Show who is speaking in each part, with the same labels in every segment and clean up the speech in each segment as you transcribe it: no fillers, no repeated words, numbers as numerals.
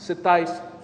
Speaker 1: 27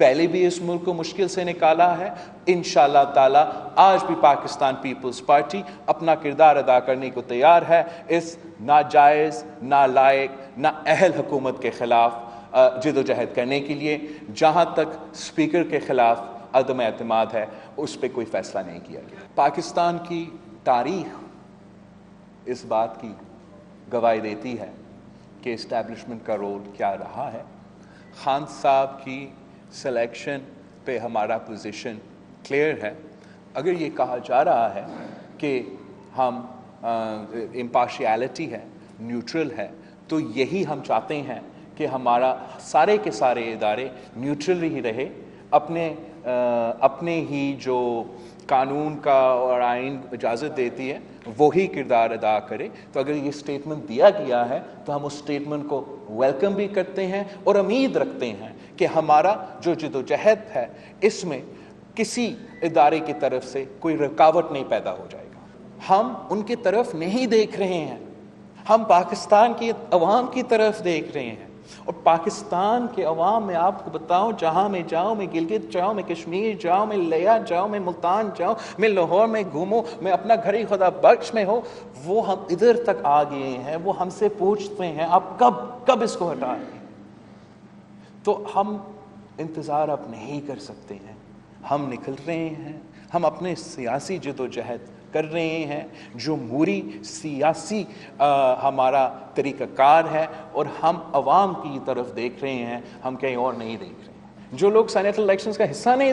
Speaker 1: پہلے بھی اس ملک کو مشکل سے نکالا ہے. انشاءاللہ تعالی آج بھی پاکستان پیپلز پارٹی اپنا کردار ادا کرنے کو تیار ہے اس ناجائز، نالائق، نااہل حکومت کے خلاف جد و جہد کرنے کے لیے. جہاں تک اسپیکر کے خلاف عدم اعتماد ہے اس پہ کوئی فیصلہ نہیں کیا گیا. پاکستان کی تاریخ اس بات کی گواہی دیتی ہے کہ اسٹیبلشمنٹ کا رول کیا رہا ہے. خان صاحب کی سلیکشن پہ ہمارا پوزیشن کلیئر ہے. اگر یہ کہا جا رہا ہے کہ ہم امپارشیلٹی ہے، نیوٹرل ہے، تو یہی ہم چاہتے ہیں کہ ہمارا سارے کے سارے ادارے نیوٹرل ہی رہے، اپنے ہی جو قانون کا اور آئین اجازت دیتی ہے وہی کردار ادا کرے. تو اگر یہ سٹیٹمنٹ دیا گیا ہے تو ہم اس سٹیٹمنٹ کو ویلکم بھی کرتے ہیں اور امید رکھتے ہیں کہ ہمارا جو جد و جہد ہے اس میں کسی ادارے کی طرف سے کوئی رکاوٹ نہیں پیدا ہو جائے گا. ہم ان کی طرف نہیں دیکھ رہے ہیں، ہم پاکستان کی عوام کی طرف دیکھ رہے ہیں. اور پاکستان کے عوام میں آپ کو بتاؤں، جہاں میں جاؤں، میں گلگت جاؤں، میں کشمیر جاؤں، میں لیہ جاؤں، میں ملتان جاؤں، میں لاہور میں گھوموں، میں اپنا گھر ہی خدا بخش میں ہو، وہ ہم ادھر تک آ گئے ہیں، وہ ہم سے پوچھتے ہیں آپ کب اس کو ہٹائیں گے. تو ہم انتظار اب نہیں کر سکتے ہیں، ہم نکل رہے ہیں، ہم اپنے سیاسی جد و جہد کر رہے ہیں. جمہوری سیاسی ہمارا طریقہ کار ہے اور ہم عوام کی طرف دیکھ رہے ہیں، ہم کہیں اور نہیں دیکھ رہے ہیں. جو لوگ سینیٹل الیکشنز کا حصہ نہیں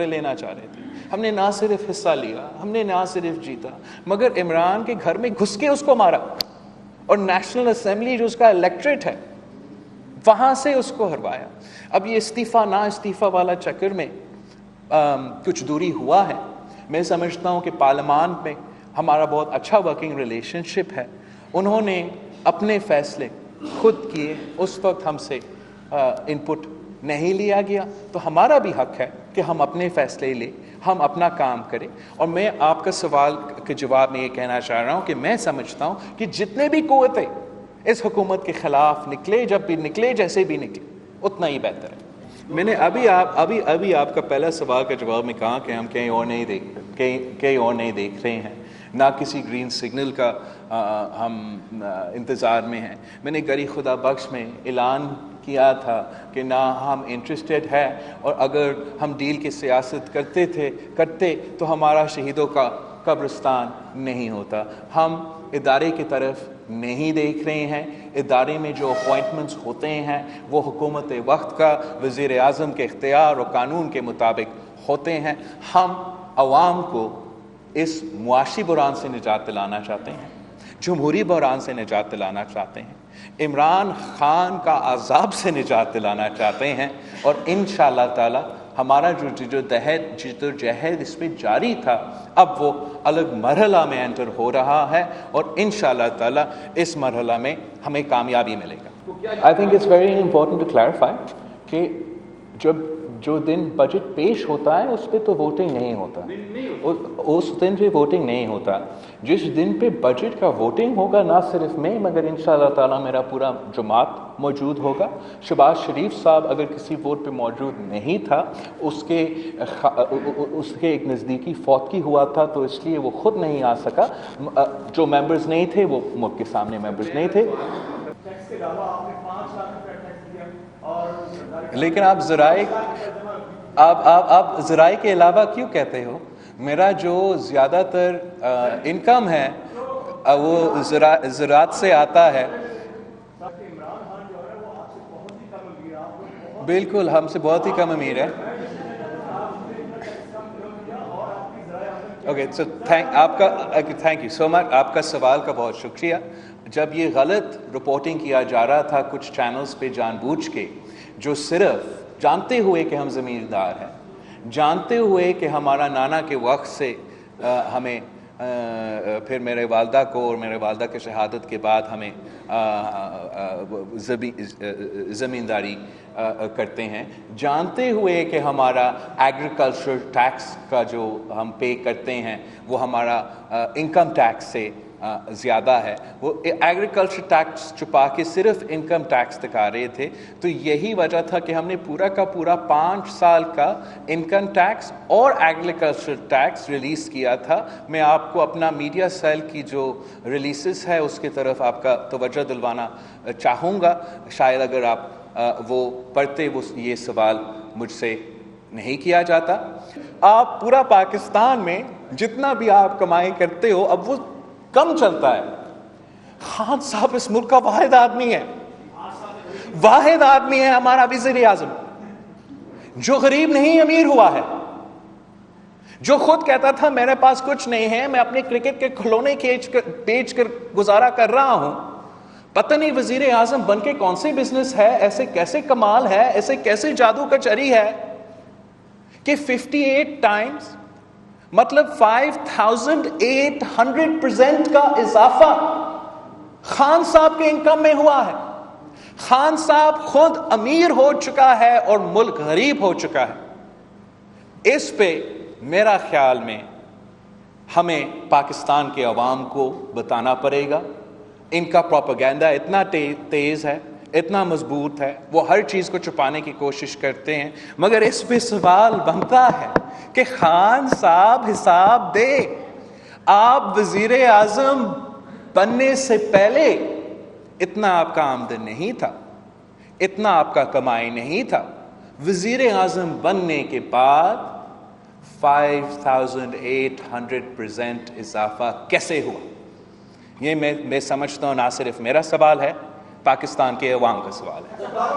Speaker 1: لینا چاہ رہے تھے، ہم نے نہ صرف حصہ لیا، ہم نے نہ صرف جیتا، مگر عمران کے گھر میں گھس کے اس کو مارا اور نیشنل اسمبلی جو اس کا الیکٹریٹ ہے وہاں سے اس کو ہروایا. اب یہ استعفیٰ نہ استعفیٰ والا چکر میں کچھ دوری ہوا ہے. میں سمجھتا ہوں کہ پارلیمان میں ہمارا بہت اچھا ورکنگ ریلیشن شپ ہے. انہوں نے اپنے فیصلے خود کیے، اس وقت ہم سے انپٹ نہیں لیا گیا، تو ہمارا بھی حق ہے کہ ہم اپنے فیصلے لیں، ہم اپنا کام کریں. اور میں آپ کا سوال کے جواب میں یہ کہنا چاہ رہا ہوں کہ میں سمجھتا ہوں کہ جتنے بھی قوتیں اس حکومت کے خلاف نکلے، جب بھی نکلے، جیسے بھی نکلے، اتنا ہی بہتر ہے. میں نے ابھی آپ کا پہلا سوال کا جواب میں کہا کہ ہم کہیں اور نہیں دیکھ رہے ہیں، نہ کسی گرین سگنل کا ہم انتظار میں ہیں. میں نے گری خدا بخش میں اعلان کیا تھا کہ نہ ہم انٹرسٹڈ ہے، اور اگر ہم ڈیل کی سیاست کرتے تو ہمارا شہیدوں کا قبرستان نہیں ہوتا. ہم ادارے کی طرف نہیں دیکھ رہے ہیں. ادارے میں جو اپوائنٹمنٹس ہوتے ہیں وہ حکومت وقت کا وزیر اعظم کے اختیار اور قانون کے مطابق ہوتے ہیں. ہم عوام کو اس معاشی بحران سے نجات دلانا چاہتے ہیں، جمہوری بحران سے نجات دلانا چاہتے ہیں، عمران خان کا عذاب سے نجات دلانا چاہتے ہیں. اور انشاءاللہ تعالی ہمارا جو جدوجہد اس پہ جاری تھا اب وہ الگ مرحلہ میں انٹر ہو رہا ہے، اور انشاءاللہ تعالی اس مرحلہ میں ہمیں کامیابی ملے گا. I think it's very important to clarify کہ جو دن بجٹ پیش ہوتا ہے اس پہ تو ووٹنگ نہیں ہوتا، اس دن پہ ووٹنگ نہیں ہوتا. جس دن پہ بجٹ کا ووٹنگ ہوگا، نہ صرف میں مگر انشاءاللہ تعالی میرا پورا جماعت موجود ہوگا. شہباز شریف صاحب اگر کسی ووٹ پہ موجود نہیں تھا، اس کے ایک نزدیکی فوتگی ہوا تھا تو اس لیے وہ خود نہیں آ سکا. جو ممبرز نہیں تھے وہ ملک کے سامنے ممبرز نہیں تھے. لیکن آپ ذرائع کے علاوہ کیوں کہتے ہو؟ میرا جو زیادہ تر انکم ہے وہ زراعت سے آتا ہے. بالکل ہم سے بہت ہی کم امیر ہے. Okay, so thank you so much. آپ کا سوال کا بہت شکریہ. جب یہ غلط رپورٹنگ کیا جا رہا تھا کچھ چینلز پہ جان بوجھ کے، جو صرف جانتے ہوئے کہ ہم زمیندار ہیں، جانتے ہوئے کہ ہمارا نانا کے وقت سے ہمیں پھر میرے والدہ کو اور میرے والدہ کی شہادت کے بعد ہمیں زمینداری کرتے ہیں، جانتے ہوئے کہ ہمارا ایگریکلچر ٹیکس کا جو ہم پے کرتے ہیں وہ ہمارا انکم ٹیکس سے زیادہ ہے. وہ ایگریکلچر ٹیکس چھپا کے صرف انکم ٹیکس دکھا رہے تھے. تو یہی وجہ تھا کہ ہم نے پورا کا پورا 5 سال کا انکم ٹیکس اور ایگریکلچر ٹیکس ریلیز کیا تھا. میں آپ کو اپنا میڈیا سیل کی جو ریلیزز ہے اس کی طرف آپ کا توجہ دلوانا چاہوں گا. شاید اگر آپ وہ پڑھتے وہ یہ سوال مجھ سے نہیں کیا جاتا. آپ پورا پاکستان میں جتنا بھی آپ کمائی کرتے ہو اب وہ کم چلتا ہے. خان صاحب اس ملک کا واحد آدمی ہے ہمارا وزیر اعظم جو غریب نہیں امیر ہوا ہے, جو خود کہتا تھا میرے پاس کچھ نہیں ہے, میں اپنے کرکٹ کے کھلونے بیچ کر گزارا کر رہا ہوں. پتہ نہیں وزیر اعظم بن کے کون سے بزنس ہے, ایسے کیسے کمال ہے, ایسے کیسے جادو کا چری ہے کہ 58 ٹائمز مطلب 5800% کا اضافہ خان صاحب کے انکم میں ہوا ہے. خان صاحب خود امیر ہو چکا ہے اور ملک غریب ہو چکا ہے. اس پہ میرا خیال میں ہمیں پاکستان کے عوام کو بتانا پڑے گا. ان کا پروپیگنڈا اتنا تیز ہے, اتنا مضبوط ہے, وہ ہر چیز کو چھپانے کی کوشش کرتے ہیں. مگر اس پہ سوال بنتا ہے کہ خان صاحب حساب دے. آپ وزیر اعظم بننے سے پہلے اتنا آپ کا آمدن نہیں تھا, اتنا آپ کا کمائی نہیں تھا. وزیر اعظم بننے کے بعد 5800% اضافہ کیسے ہوا؟ یہ میں سمجھتا ہوں نہ صرف میرا سوال ہے, پاکستان کے عوام کا سوال ہے.